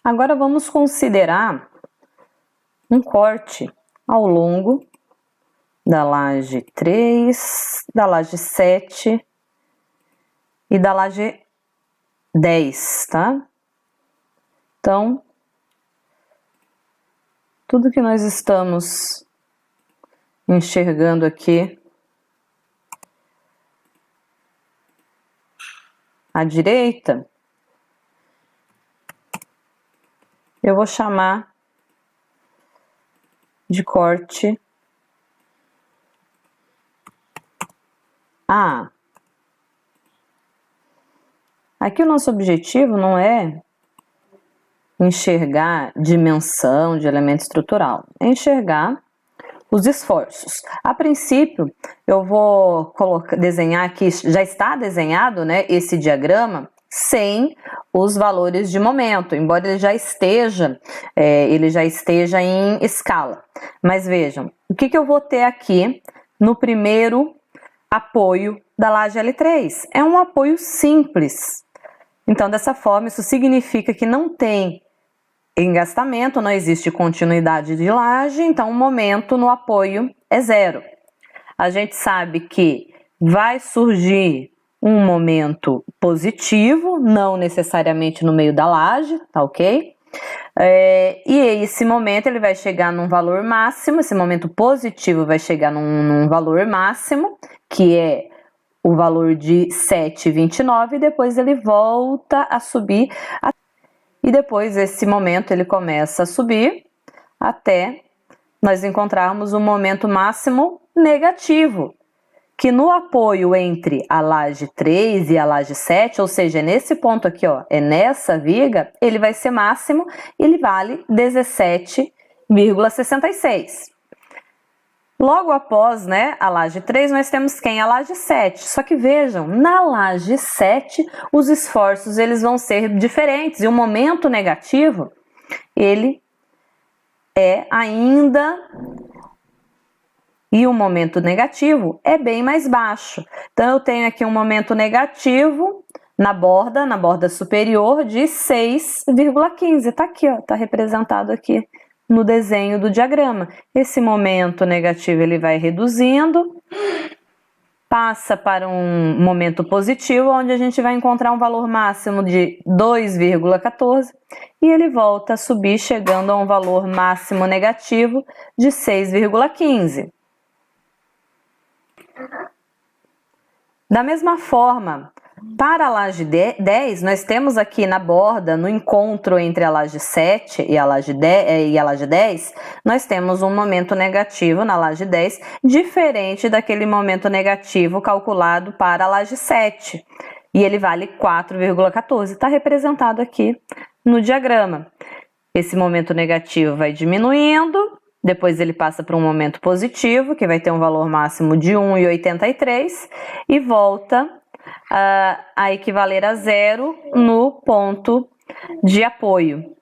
Agora vamos considerar um corte ao longo da laje 3, da laje 7 e da laje 10, tá? Então, tudo que nós estamos enxergando aqui à direita, eu vou chamar de corte A. Aqui o nosso objetivo não é enxergar dimensão de elemento estrutural, é enxergar os esforços. A princípio, eu vou desenhar aqui, já está desenhado, né, esse diagrama sem os valores de momento, embora ele já esteja em escala. Mas vejam, o que eu vou ter aqui no primeiro apoio da laje L3? É um apoio simples. Então, dessa forma, isso significa que não tem engastamento, não existe continuidade de laje, então o momento no apoio é zero. A gente sabe que vai surgir um momento positivo, não necessariamente no meio da laje, tá ok? E esse momento ele vai chegar num valor máximo, esse momento positivo vai chegar num valor máximo, que é o valor de 7,29, e depois ele volta a subir, e depois esse momento ele começa a subir até nós encontrarmos um momento máximo negativo, que no apoio entre a laje 3 e a laje 7, ou seja, nesse ponto aqui, ó, é nessa viga, ele vai ser máximo, ele vale 17,66. Logo após, né, a laje 3, nós temos quem? A laje 7. Só que vejam, na laje 7, os esforços eles vão ser diferentes, e o momento negativo, ele é ainda... E o momento negativo é bem mais baixo. Então, eu tenho aqui um momento negativo na borda superior de 6,15. Tá aqui, ó, tá representado aqui no desenho do diagrama. Esse momento negativo ele vai reduzindo, passa para um momento positivo, onde a gente vai encontrar um valor máximo de 2,14 e ele volta a subir, chegando a um valor máximo negativo de 6,15. Da mesma forma, para a laje 10, nós temos aqui na borda, no encontro entre a laje 7 e a laje 10, nós temos um momento negativo na laje 10, diferente daquele momento negativo calculado para a laje 7. E ele vale 4,14, está representado aqui no diagrama. Esse momento negativo vai diminuindo, depois ele passa para um momento positivo, que vai ter um valor máximo de 1,83 e volta a equivaler a zero no ponto de apoio.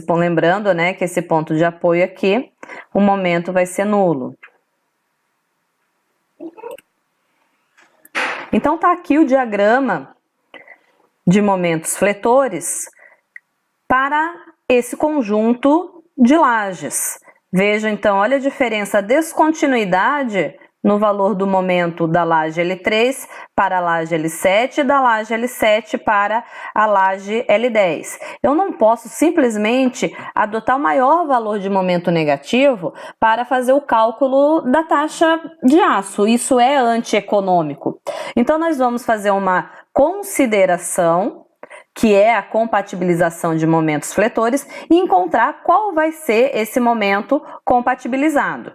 Lembrando, né, que esse ponto de apoio aqui, o momento vai ser nulo. Então tá aqui o diagrama de momentos fletores para esse conjunto de lajes. Veja então, olha a diferença, a descontinuidade no valor do momento da laje L3 para a laje L7 e da laje L7 para a laje L10. Eu não posso simplesmente adotar o maior valor de momento negativo para fazer o cálculo da taxa de aço. Isso é antieconômico. Então, nós vamos fazer uma consideração, que é a compatibilização de momentos fletores, e encontrar qual vai ser esse momento compatibilizado.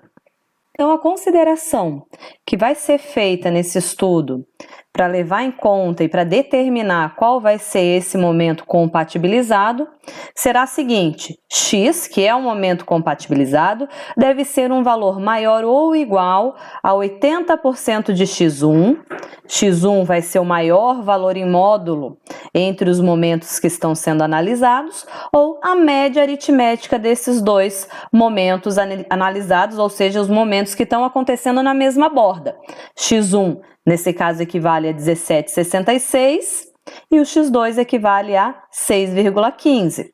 Então, a consideração que vai ser feita nesse estudo para levar em conta e para determinar qual vai ser esse momento compatibilizado será a seguinte: x, que é o momento compatibilizado, deve ser um valor maior ou igual a 80% de x1. x1 vai ser o maior valor em módulo entre os momentos que estão sendo analisados, ou a média aritmética desses dois momentos analisados, ou seja, os momentos que estão acontecendo na mesma borda. x1, nesse caso, equivale a 17,66, e o x2 equivale a 6,15.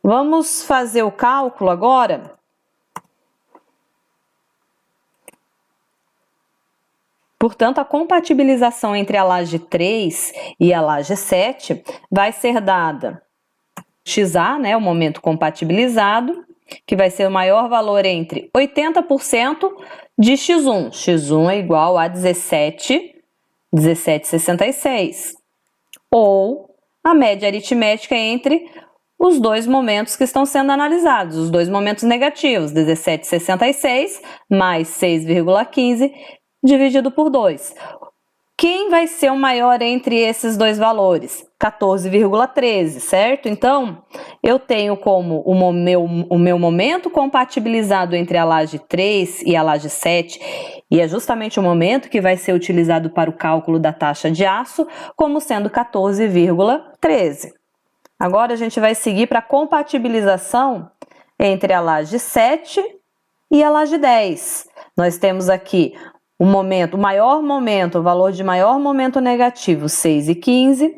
Vamos fazer o cálculo agora. Portanto, a compatibilização entre a laje 3 e a laje 7 vai ser dada XA, né, o momento compatibilizado, que vai ser o maior valor entre 80% de X1. X1 é igual a 17,66. Ou a média aritmética entre os dois momentos que estão sendo analisados, os dois momentos negativos, 17,66 mais 6,15 dividido por 2. Quem vai ser o maior entre esses dois valores? 14,13, certo? Então, eu tenho como o meu momento compatibilizado entre a laje 3 e a laje 7, e é justamente o momento que vai ser utilizado para o cálculo da taxa de aço, como sendo 14,13. Agora, a gente vai seguir para a compatibilização entre a laje 7 e a laje 10. Nós temos aqui o maior momento, o valor de maior momento negativo, 6,15,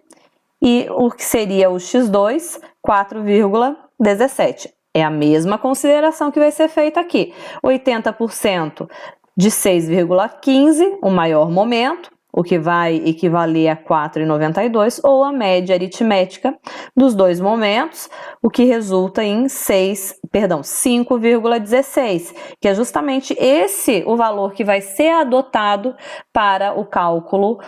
e o que seria o x2, 4,17. É a mesma consideração que vai ser feita aqui. 80% de 6,15, o maior momento, o que vai equivaler a 4,92, ou a média aritmética dos dois momentos, o que resulta em 5,16, que é justamente esse o valor que vai ser adotado para o cálculo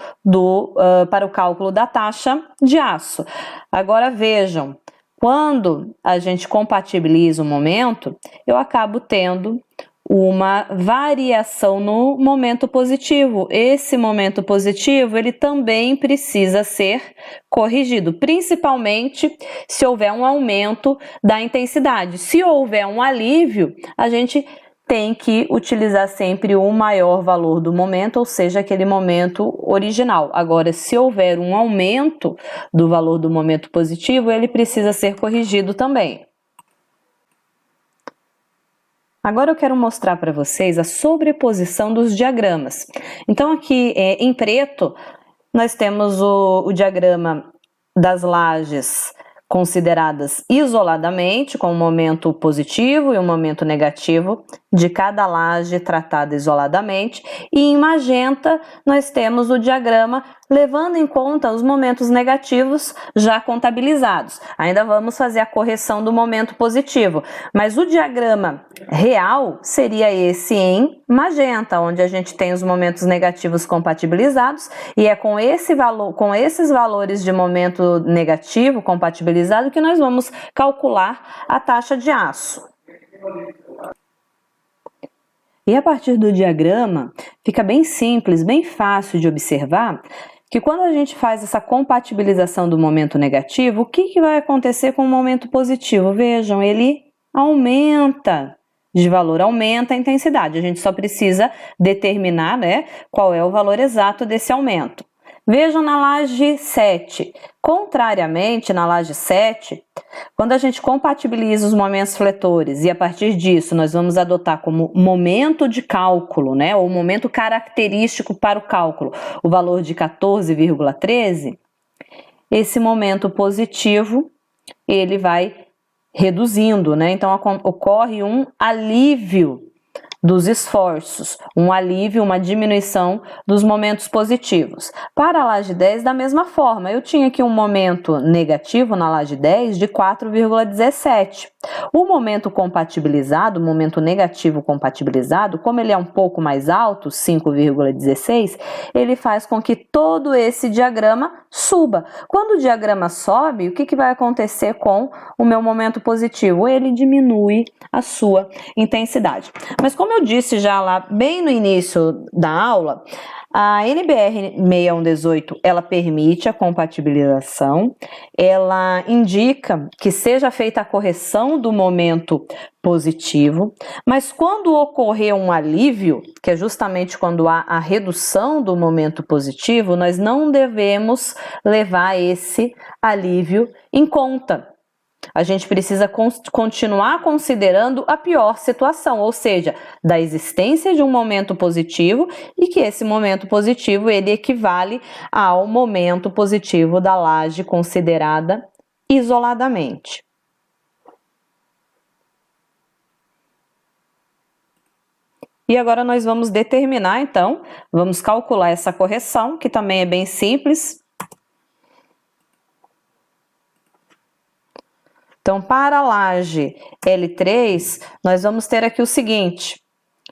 da taxa de aço. Agora vejam, quando a gente compatibiliza o momento, eu acabo tendo uma variação no momento positivo. Esse momento positivo, ele também precisa ser corrigido, principalmente se houver um aumento da intensidade. Se houver um alívio, a gente tem que utilizar sempre o maior valor do momento, ou seja, aquele momento original. Agora, se houver um aumento do valor do momento positivo, ele precisa ser corrigido também. Agora eu quero mostrar para vocês a sobreposição dos diagramas. Então aqui em preto nós temos o diagrama das lajes consideradas isoladamente, com o momento positivo e o momento negativo de cada laje tratada isoladamente, e em magenta nós temos o diagrama levando em conta os momentos negativos já contabilizados. Ainda vamos fazer a correção do momento positivo, mas o diagrama real seria esse em magenta, onde a gente tem os momentos negativos compatibilizados, e é com esses valores de momento negativo compatibilizado que nós vamos calcular a taxa de aço. E a partir do diagrama, fica bem simples, bem fácil de observar que quando a gente faz essa compatibilização do momento negativo, o que vai acontecer com o momento positivo? Vejam, ele aumenta de valor, aumenta a intensidade. A gente só precisa determinar, né, qual é o valor exato desse aumento. Vejam na laje 7. Contrariamente, na laje 7, quando a gente compatibiliza os momentos fletores e a partir disso nós vamos adotar como momento de cálculo, né, ou momento característico para o cálculo, o valor de 14,13, esse momento positivo, ele vai reduzindo, né? Então ocorre um alívio dos esforços, um alívio, uma diminuição dos momentos positivos. Para a laje 10, da mesma forma, eu tinha aqui um momento negativo na laje 10 de 4,17. O momento compatibilizado, o momento negativo compatibilizado, como ele é um pouco mais alto, 5,16, ele faz com que todo esse diagrama suba. Quando o diagrama sobe, o que vai acontecer com o meu momento positivo? Ele diminui a sua intensidade. Mas como eu disse já lá bem no início da aula, a NBR 6118, ela permite a compatibilização, ela indica que seja feita a correção do momento positivo, mas quando ocorrer um alívio, que é justamente quando há a redução do momento positivo, nós não devemos levar esse alívio em conta. a gente precisa continuar considerando a pior situação, ou seja, da existência de um momento positivo e que esse momento positivo ele equivale ao momento positivo da laje considerada isoladamente. E agora nós vamos determinar, então, vamos calcular essa correção, que também é bem simples. Então, para a laje L3, nós vamos ter aqui o seguinte: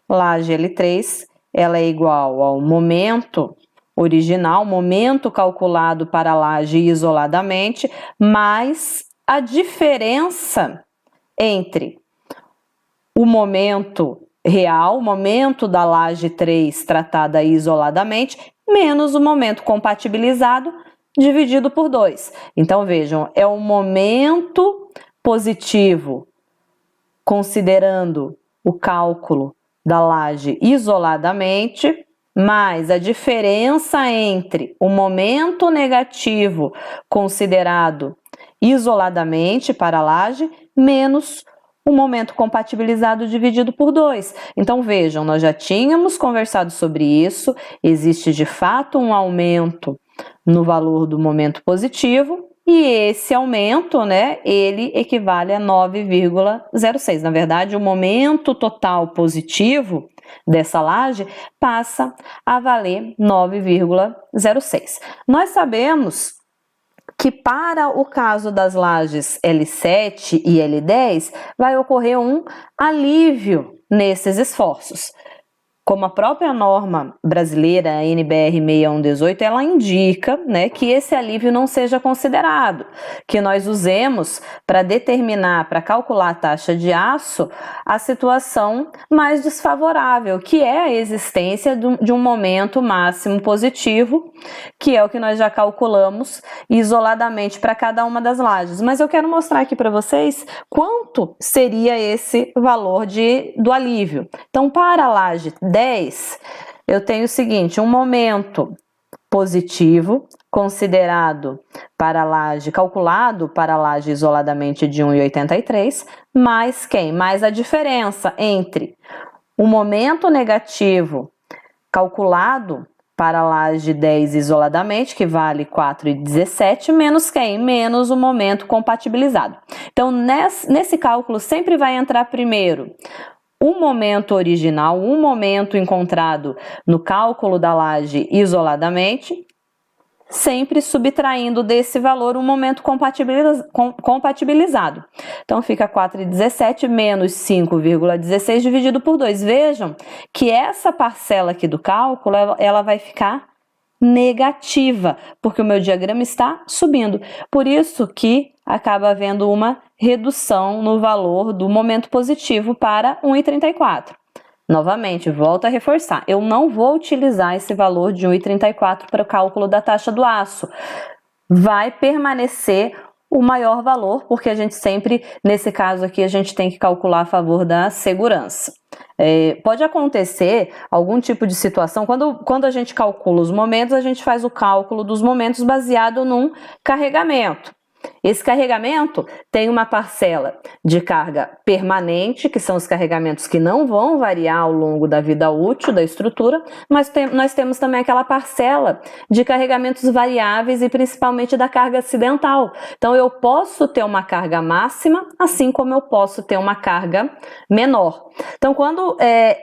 laje L3, ela é igual ao momento original, momento calculado para a laje isoladamente, mais a diferença entre o momento real, o momento da laje 3 tratada isoladamente, menos o momento compatibilizado dividido por 2. Então, vejam, é o momento positivo, considerando o cálculo da laje isoladamente, mais a diferença entre o momento negativo considerado isoladamente para a laje, menos o momento compatibilizado dividido por 2. Então, vejam, nós já tínhamos conversado sobre isso, existe de fato um aumento no valor do momento positivo, e esse aumento, né, ele equivale a 9,06. Na verdade, o momento total positivo dessa laje passa a valer 9,06. Nós sabemos que para o caso das lajes L7 e L10 vai ocorrer um alívio nesses esforços. Como a própria norma brasileira, a NBR 6118, ela indica, né, que esse alívio não seja considerado, que nós usemos para determinar, para calcular a taxa de aço, a situação mais desfavorável, que é a existência de um momento máximo positivo, que é o que nós já calculamos isoladamente para cada uma das lajes. Mas eu quero mostrar aqui para vocês quanto seria esse valor do alívio. Então, para a laje 10, eu tenho o seguinte: um momento positivo considerado para a laje, calculado para a laje isoladamente de 1,83, mais quem? Mais a diferença entre o momento negativo calculado para a laje 10 isoladamente, que vale 4,17, menos quem? Menos o momento compatibilizado. Então, nesse cálculo sempre vai entrar primeiro o momento original, um momento encontrado no cálculo da laje isoladamente, sempre subtraindo desse valor um momento compatibilizado. Então, fica 4,17 menos 5,16 dividido por 2. Vejam que essa parcela aqui do cálculo, ela vai ficar negativa, porque o meu diagrama está subindo. Por isso que acaba havendo uma redução no valor do momento positivo para 1,34. Novamente, volto a reforçar, eu não vou utilizar esse valor de 1,34 para o cálculo da taxa do aço. Vai permanecer o maior valor, porque a gente sempre, nesse caso aqui, a gente tem que calcular a favor da segurança. Pode acontecer algum tipo de situação, quando a gente calcula os momentos, a gente faz o cálculo dos momentos baseado num carregamento. Esse carregamento tem uma parcela de carga permanente, que são os carregamentos que não vão variar ao longo da vida útil da estrutura, mas nós temos também aquela parcela de carregamentos variáveis e principalmente da carga acidental. Então, eu posso ter uma carga máxima, assim como eu posso ter uma carga menor. Então,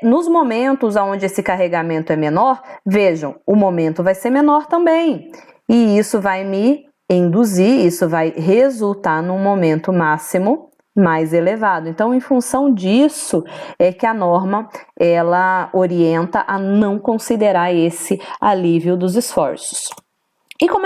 nos momentos onde esse carregamento é menor, vejam, o momento vai ser menor também. E isso vai me induzir, isso vai resultar num momento máximo mais elevado. Então, em função disso, é que a norma, ela orienta a não considerar esse alívio dos esforços. E como é